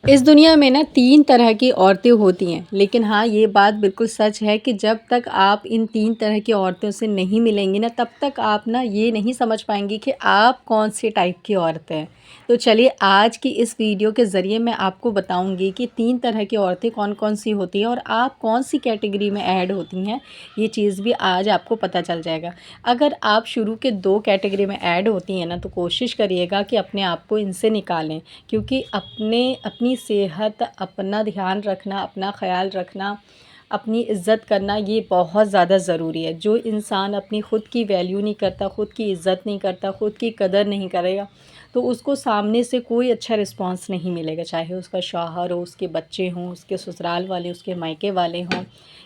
इस दुनिया में ना 3 तरह की औरतें होती हैं, लेकिन हाँ, ये बात बिल्कुल सच है कि जब तक आप इन 3 तरह की औरतों से नहीं मिलेंगी ना, तब तक आप ना ये नहीं समझ पाएँगी कि आप कौन-से टाइप की औरत हैं। तो चलिए आज की इस वीडियो के ज़रिए मैं आपको बताऊँगी कि 3 तरह की औरतें कौन-कौन सी होती हैं और आप कौन-सी कैटेगरी में ऐड होती हैं, ये चीज़ भी आज आपको पता चल जाएगा। अगर आप शुरू के 2 कैटेगरी में ऐड होती हैं ना, तो कोशिश करिएगा कि अपने आप को इनसे निकालें। क्योंकि अपनी सेहत, अपना ध्यान रखना, अपना ख़्याल रखना, अपनी इज़्ज़त करना ये बहुत ज़्यादा ज़रूरी है। जो इंसान अपनी ख़ुद की वैल्यू नहीं करता, ख़ुद की इज़्ज़त नहीं करता, ख़ुद की कदर नहीं करेगा, तो उसको सामने से कोई अच्छा रिस्पॉन्स नहीं मिलेगा। चाहे उसका शौहर हो, उसके बच्चे हों, उसके ससुराल वाले, उसके मायके वाले हों,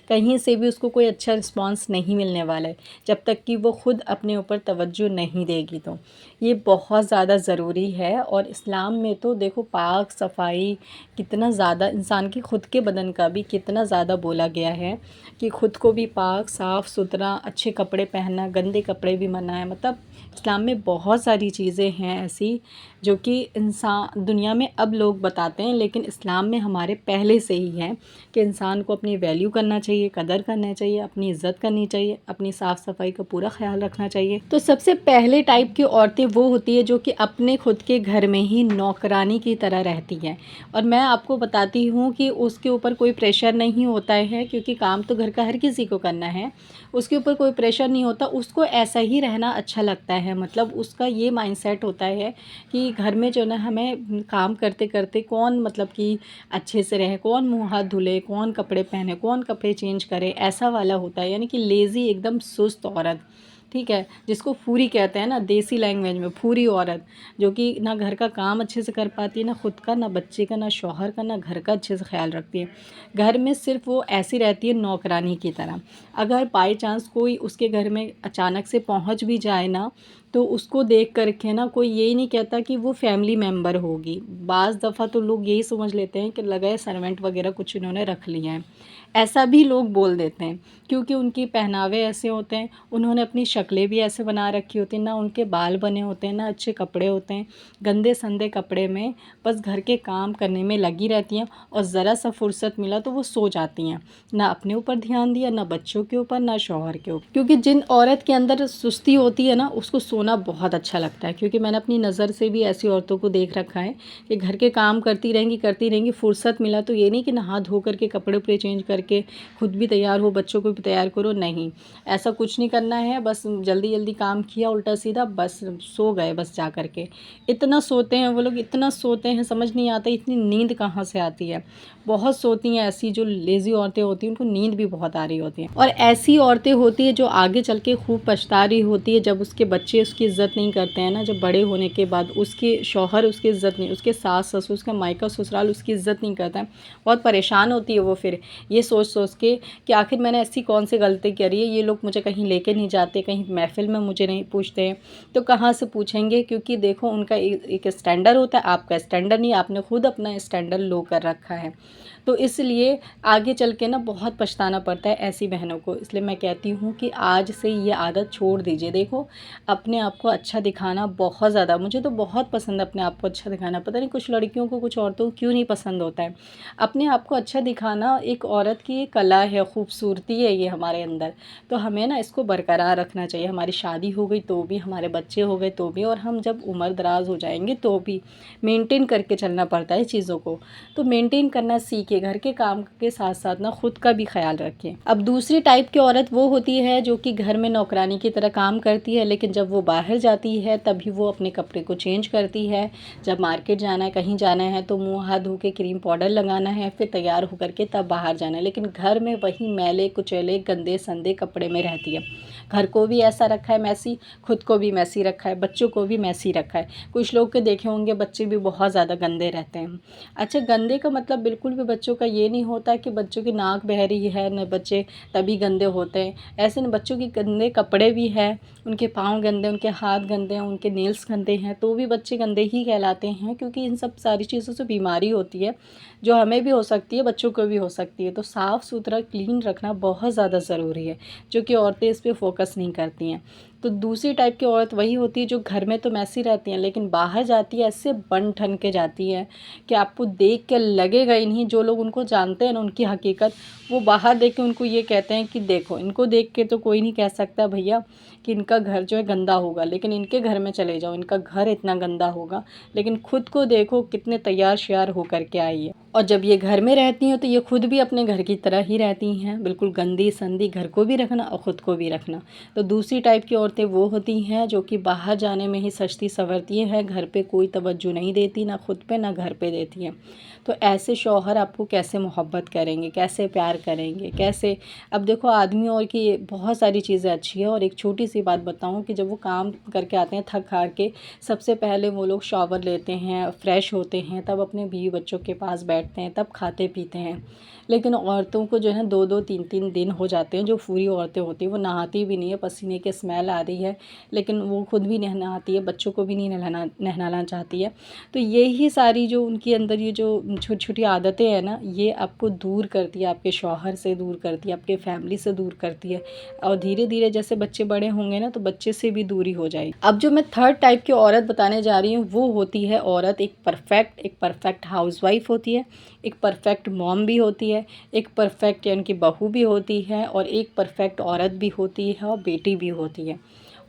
कहीं से भी उसको कोई अच्छा रिस्पॉन्स नहीं मिलने वाला है, जब तक कि वो ख़ुद अपने ऊपर तवज्जो नहीं देगी। तो ये बहुत ज़्यादा ज़रूरी है। और इस्लाम में तो देखो पाक सफाई कितना ज़्यादा, इंसान की ख़ुद के बदन का भी कितना ज़्यादा बोला गया है कि ख़ुद को भी पाक साफ़ सुथरा अच्छे कपड़े पहनना, गंदे कपड़े भी मना है। मतलब इस्लाम में बहुत सारी चीज़ें हैं ऐसी जो कि इंसान दुनिया में अब लोग बताते हैं, लेकिन इस्लाम में हमारे पहले से ही है कि इंसान को अपनी वैल्यू करना चाहिए, कदर करना चाहिए, अपनी इज़्ज़त करनी चाहिए, अपनी साफ़ सफाई का पूरा ख्याल रखना चाहिए। तो सबसे पहले टाइप की औरतें वो होती है जो कि अपने खुद के घर में ही नौकरानी की तरह रहती हैं। और मैं आपको बताती हूँ कि उसके ऊपर कोई प्रेशर नहीं होता है, क्योंकि काम तो घर का हर किसी को करना है। उसके ऊपर कोई प्रेशर नहीं होता, उसको ऐसा ही रहना अच्छा लगता है। मतलब उसका ये माइंडसेट होता है कि घर में जो ना हमें काम करते करते कौन मतलब कि अच्छे से रहे, कौन मुँह हाथ धुले, कौन कपड़े पहने, कौन कपड़े चेंज करे, ऐसा वाला होता है। यानी कि लेज़ी एकदम सुस्त औरत, ठीक है, जिसको फूरी कहते हैं ना देसी लैंग्वेज में, फूरी औरत, जो कि ना घर का काम अच्छे से कर पाती है, ना खुद का, ना बच्चे का, ना शौहर का, ना घर का अच्छे से ख्याल रखती है। घर में सिर्फ वो ऐसी रहती है नौकरानी की तरह। अगर बाई चांस कोई उसके घर में अचानक से पहुंच भी जाए ना, तो उसको देख कर के ना कोई यही नहीं कहता कि वो फैमिली मेम्बर होगी। बाज़ दफ़ा तो लोग यही समझ लेते हैं कि लगा है सर्वेंट वगैरह कुछ इन्होंने रख लिए हैं। ऐसा भी लोग बोल देते हैं, क्योंकि उनके पहनावे ऐसे होते हैं, उन्होंने अपनी शक्लें भी ऐसे बना रखी होती हैं, ना उनके बाल बने होते हैं, ना अच्छे कपड़े होते हैं। गंदे संदे कपड़े में बस घर के काम करने में लगी रहती हैं, और ज़रा सा फुर्सत मिला तो वो सो जाती हैं। ना अपने ऊपर ध्यान दिया, ना बच्चों के ऊपर, ना शौहर के ऊपर। क्योंकि जिन औरत के अंदर सुस्ती होती है ना, उसको सोना बहुत अच्छा लगता है। क्योंकि मैंने अपनी नज़र से भी ऐसी औरतों को देख रखा है कि घर के काम करती रहेंगी, फुर्सत मिला तो ये नहीं कि नहा धो करके कपड़े उपड़े चेंज करके खुद भी तैयार हो, बच्चों को भी तैयार करो, नहीं, ऐसा कुछ नहीं करना है। बस जल्दी जल्दी काम किया उल्टा सीधा, बस सो गए, बस जा कर के। इतना सोते हैं वो लोग, इतना सोते हैं, समझ नहीं आता इतनी नींद कहाँ से आती है। बहुत सोती हैं ऐसी जो लेज़ी औरतें होती हैं, उनको नींद भी बहुत आ रही होती है। और ऐसी औरतें होती है जो आगे चल के खूब पछता रही होती है, जब उसके बच्चे उसकी इज़्ज़त नहीं करते हैं ना, जब बड़े होने के बाद उसके शौहर उसकी इज़्ज़त नहीं, उसके सास ससुर, उसका मायका ससुराल उसकी इज़्ज़त नहीं करता है। बहुत परेशान होती है वो फिर ये सोच सोच के कि आखिर मैंने ऐसी कौन सी गलती करी है, ये लोग मुझे कहीं लेके नहीं जाते, कहीं महफ़िल में मुझे नहीं पूछते हैं, तो कहाँ से पूछेंगे। क्योंकि देखो उनका एक स्टैंडर्ड होता है, आपका स्टैंडर्ड नहीं, आपने खुद अपना स्टैंडर्ड लो कर रखा है। तो इसलिए आगे चल के ना बहुत पछताना पड़ता है ऐसी बहनों को। इसलिए मैं कहती हूँ कि आज से ये आदत छोड़ दीजिए। देखो अपने आप को अच्छा दिखाना बहुत ज़्यादा, मुझे तो बहुत पसंद है अपने आप को अच्छा दिखाना। पता नहीं कुछ लड़कियों को, कुछ औरतों को क्यों नहीं पसंद होता है। अपने आप को अच्छा दिखाना एक औरत की एक कला है, खूबसूरती है ये हमारे अंदर। तो हमें ना इसको बरकरार रखना चाहिए। हमारी शादी हो गई तो भी, हमारे बच्चे हो गए तो भी, और हम जब उम्र दराज हो जाएंगे तो भी मेंटेन करके चलना पड़ता है चीज़ों को। तो मेंटेन करना सीखिए, घर के काम के साथ साथ ना खुद का भी ख्याल रखें। अब दूसरी टाइप की औरत वो होती है जो कि घर में नौकरानी की तरह काम करती है, लेकिन जब वो बाहर जाती है तभी वो अपने कपड़े को चेंज करती है। जब मार्केट जाना है, कहीं जाना है, तो मुँह हाथ धो के क्रीम पाउडर लगाना है, फिर तैयार होकर के तब बाहर जाना है। लेकिन घर में वही मैले कुचैले गंदे संदे कपड़े में रहती है। घर को भी ऐसा रखा है मैसी, खुद को भी मैसी रखा है, बच्चों को भी मैसी रखा है। कुछ लोग के देखे होंगे बच्चे भी बहुत ज़्यादा गंदे रहते हैं। अच्छा, गंदे का मतलब बिल्कुल भी बच्चों का ये नहीं होता कि बच्चों की नाक बह रही है न बच्चे तभी गंदे होते हैं। ऐसे न, बच्चों के गंदे कपड़े भी हैं, उनके पाँव गंदे, उनके हाथ गंदे हैं, उनके नेल्स गंदे हैं, तो भी बच्चे गंदे ही कहलाते हैं। क्योंकि इन सब सारी चीज़ों से बीमारी होती है, जो हमें भी हो सकती है, बच्चों को भी हो सकती है। तो साफ़ सुथरा क्लीन रखना बहुत ज़्यादा ज़रूरी है, जो कि औरतें इस पे फोकस नहीं करती हैं। तो दूसरी टाइप की औरत वही होती है जो घर में तो मैसी रहती हैं लेकिन बाहर जाती है ऐसे बन ठन के जाती है कि आपको देख के लगेगा ही नहीं। जो लोग उनको जानते हैं ना उनकी हकीकत, वो बाहर देख के उनको ये कहते हैं कि देखो, इनको देख के तो कोई नहीं कह सकता भैया कि इनका घर जो है गंदा होगा, लेकिन इनके घर में चले जाओ, इनका घर इतना गंदा होगा, लेकिन खुद को देखो कितने तैयार श्यार होकर के आई है। और जब ये घर में रहती हैं तो ये खुद भी अपने घर की तरह ही रहती हैं, बिल्कुल गंदी संदी, घर को भी रखना और ख़ुद को भी रखना। तो दूसरी टाइप की औरतें वो होती हैं जो कि बाहर जाने में ही सजती संवरती हैं, घर पे कोई तवज्जो नहीं देती, ना खुद पे ना घर पे देती हैं। तो ऐसे शौहर आपको कैसे मोहब्बत करेंगे, कैसे प्यार करेंगे, कैसे? अब देखो आदमी और की बहुत सारी चीज़ें अच्छी है। और एक छोटी सी बात बताऊं कि जब वो काम करके आते हैं थक हार के, सबसे पहले वो लोग शावर लेते हैं, फ्रेश होते हैं, तब अपने बीवी बच्चों के पास बैठते हैं, तब खाते पीते हैं। लेकिन औरतों को जो है 2-2 3-3 दिन हो जाते हैं, जो पूरी औरतें होती हैं वो नहाती भी नहीं है, पसीने की स्मेल आ रही है, लेकिन वो खुद भी नहीं नहाती है, बच्चों को भी नहीं नहलाना चाहती है। तो यही सारी जो उनके अंदर ये जो छोटी-छोटी आदतें हैं ना, ये आपको दूर करती है, आपके शौहर से दूर करती है, आपके फैमिली से दूर करती है। और धीरे-धीरे जैसे बच्चे बड़े होंगे ना, तो बच्चे से भी दूरी हो जाएगी। अब जो मैं थर्ड टाइप की औरत बताने जा रही हूँ, वो होती है औरत एक परफेक्ट हाउसवाइफ होती है, एक परफेक्ट मॉम भी होती है, एक परफेक्ट यानी कि बहू भी होती है, और एक परफेक्ट औरत भी होती है और बेटी भी होती है।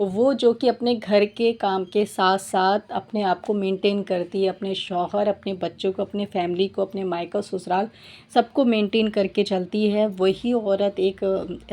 वो जो कि अपने घर के काम के साथ साथ अपने आप को मेंटेन करती है, अपने शौहर, अपने बच्चों को, अपने फैमिली को, अपने मायका ससुराल सबको मेंटेन करके चलती है। वही औरत एक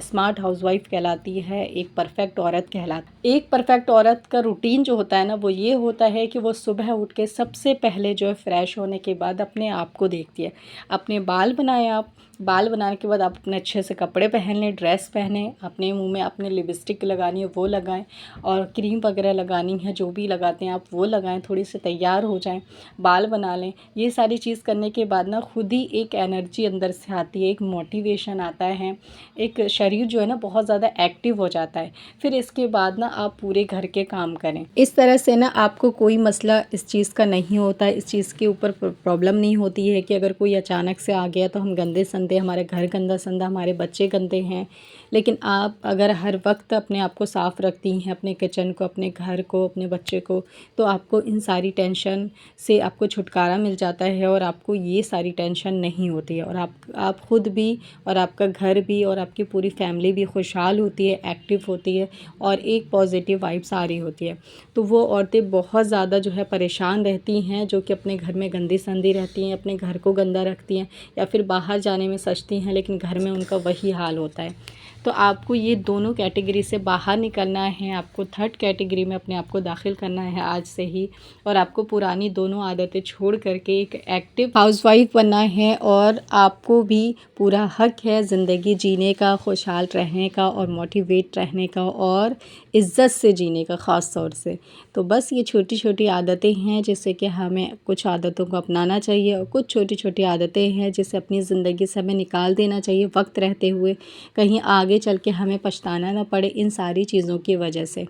स्मार्ट हाउसवाइफ कहलाती है, एक परफेक्ट औरत कहलाती है। एक परफेक्ट औरत का रूटीन जो होता है ना, वो ये होता है कि वो सुबह उठ के सबसे पहले जो है फ्रेश होने के बाद अपने आप को देखती है। अपने बाल बनाए, आप बाल बनाने के बाद आप अपने अच्छे से कपड़े पहन लें, ड्रेस पहने, अपने मुंह में अपने लिपस्टिक लगानी है वो लगाएं, और क्रीम वगैरह लगानी है, जो भी लगाते हैं आप वो लगाएं, थोड़ी से तैयार हो जाएं, बाल बना लें। ये सारी चीज़ करने के बाद ना खुद ही एक एनर्जी अंदर से आती है, एक मोटिवेशन आता है, एक शरीर जो है ना बहुत ज़्यादा एक्टिव हो जाता है। फिर इसके बाद ना आप पूरे घर के काम करें। इस तरह से ना आपको कोई मसला इस चीज़ का नहीं होता है, इस चीज़ के ऊपर प्रॉब्लम नहीं होती है कि अगर कोई अचानक से आ गया तो हम गंदे संदे, हमारे घर गंदा संदा, हमारे बच्चे गंदे हैं। लेकिन आप अगर हर वक्त अपने आप को साफ़ रखती हैं, अपने किचन को, अपने घर को, अपने बच्चे को, तो आपको इन सारी टेंशन से आपको छुटकारा मिल जाता है और आपको ये सारी टेंशन नहीं होती है। और आप खुद भी और आपका घर भी और आपकी पूरी फैमिली भी खुशहाल होती है, एक्टिव होती है और एक पॉजिटिव वाइब्स आ रही होती है। तो वो औरतें बहुत ज़्यादा जो है परेशान रहती हैं, जो कि अपने घर में गंदी संदी रहती हैं, अपने घर को गंदा रखती हैं, या फिर बाहर जाने में सजती हैं लेकिन घर में उनका वही हाल होता है। तो आपको ये दोनों कैटेगरी से बाहर निकलना है, आपको थर्ड कैटेगरी में अपने आप को दाखिल करना है आज से ही, और आपको पुरानी दोनों आदतें छोड़ करके एक एक्टिव हाउसवाइफ बनना है। और आपको भी पूरा हक है ज़िंदगी जीने का, खुशहाल रहने का और मोटिवेट रहने का और इज़्ज़त से जीने का ख़ास तौर से। तो बस ये छोटी छोटी आदतें हैं जिससे कि हमें कुछ आदतों को अपनाना चाहिए, और कुछ छोटी छोटी आदतें हैं जिसे अपनी ज़िंदगी से हमें निकाल देना चाहिए वक्त रहते हुए, कहीं आगे चल के हमें पछताना ना पड़े इन सारी चीज़ों की वजह से।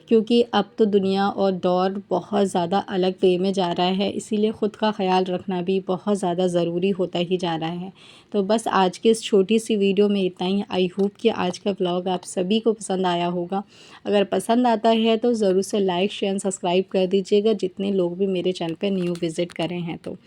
क्योंकि अब तो दुनिया और दौर बहुत ज़्यादा अलग वे में जा रहा है, इसीलिए ख़ुद का ख्याल रखना भी बहुत ज़्यादा ज़रूरी होता ही जा रहा है। तो बस आज की इस छोटी सी वीडियो में इतना ही। आई होप कि आज का व्लॉग आप सभी को पसंद आया होगा। अगर पसंद आता है तो ज़रूर से लाइक शेयर सब्सक्राइब कर दीजिएगा, जितने लोग भी मेरे चैनल पर न्यू विज़िट करें हैं तो।